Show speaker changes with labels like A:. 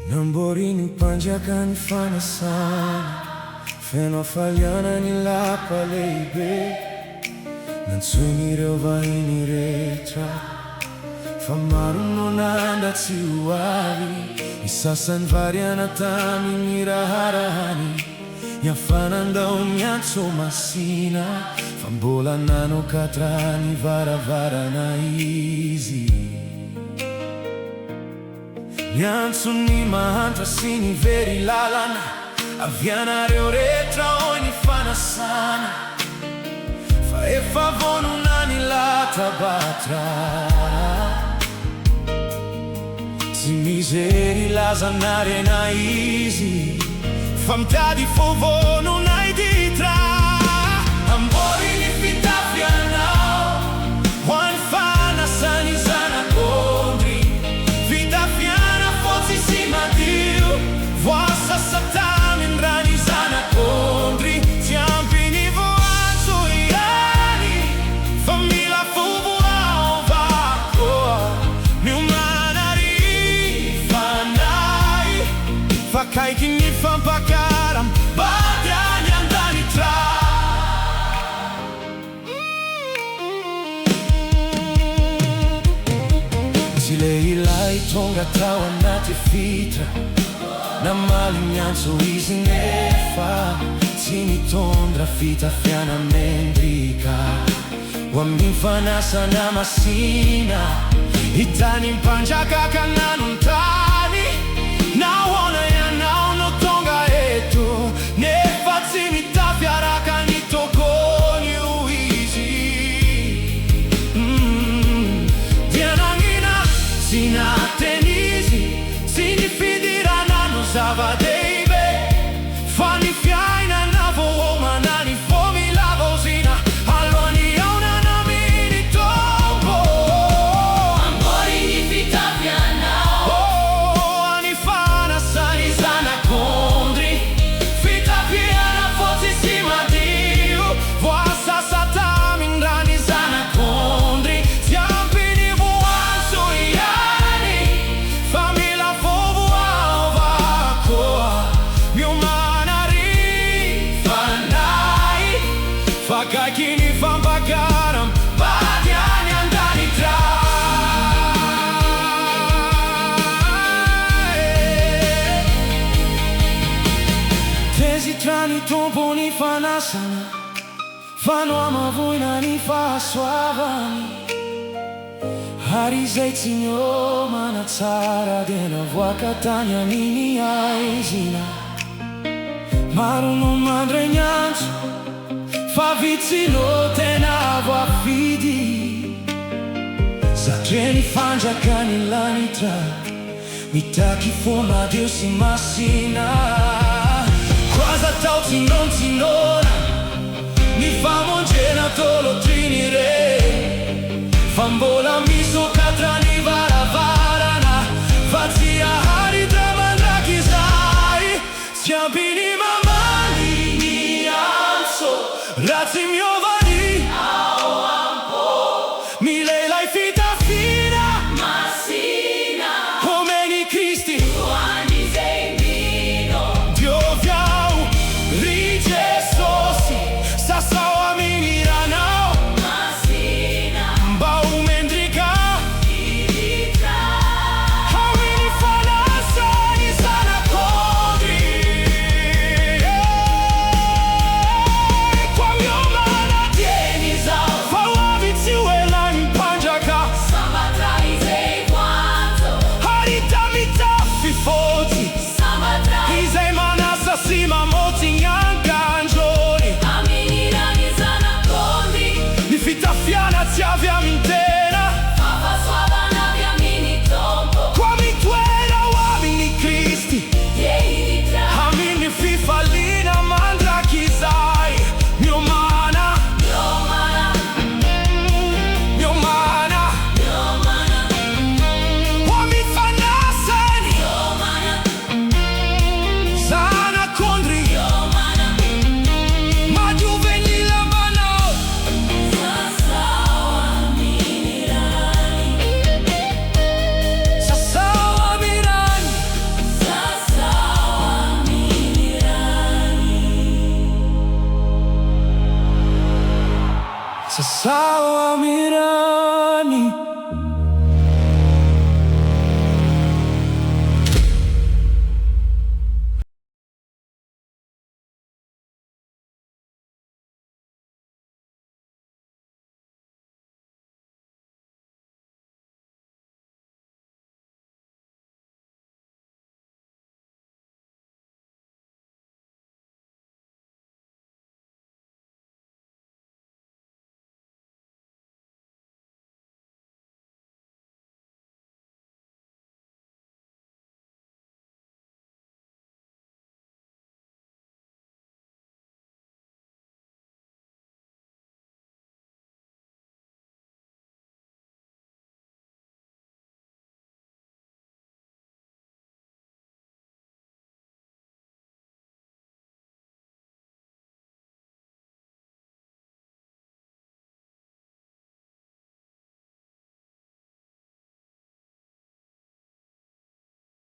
A: Namborini panjakanifana sana Fenofaliana ny lapa lehibe Nantsoin'ireo vahiny rehetra Fa maro no nandatsy ho avy Ny sasany variana tamin'ny raharahany Iafanandao miantso masina Fa mbola nanokatra ny varavarana izy Miantso ny mahantra sy ny very lalana Avianareo rehetra hoy ny fanasana Fa efa vonona ny latabatra Tsy misery lazanarena izy Fa mitady fovonona iditra Ambory ny fitafianao Ho an'ny fanasany zanak'ondry Fitafiana fotsy sy madio Voasasa tamin' rany zanak'ondry Tsy ampy ny voanjo ihany Fa mila fovoaovako Miomana rifanay Fa kaiky ny fampakaram Bady any andanitra Tsy lehilahy tonga tao anaty fitra Namaly miantso izy nefa Tsy mitondra fitafiana mendrika Ho amin'ny fanasana masina Hitany mpanjaka kananontany Nahoana ianao no tonga eto Nefa tsy mitafy araka ny tokony ho izy Dia nanina tsy nateny izy Tsy nifidirana no zava-dehibe Fa ny fiainana vohomana ny vomilavozina Alohan'ny aonana amin'ny tombo Ambory ny fitafianao Any fanasany zanak'ondry Fitafiana fotsy sy madio Voasasa tamin' rany zanak'ondry Tsy ampy ny voanjo ihany Fa mila fovoaovako Miomana rifanay Fa kaiky ny fampakaram Bady any andanitra Tezitra ny tompony fanasana Fa no amavoina ny fahasoavany Ary izay tsy niomana tsara Dia navoaka tany amin'ny aizina Maro no mandray ny antso Fa vitsy no tena voafidy Satria ny fanjaka ny lanitra Mitaky fo madio sy masina Cosa tao tsinona Ny famonjena tolotriny re Fa mbola misoka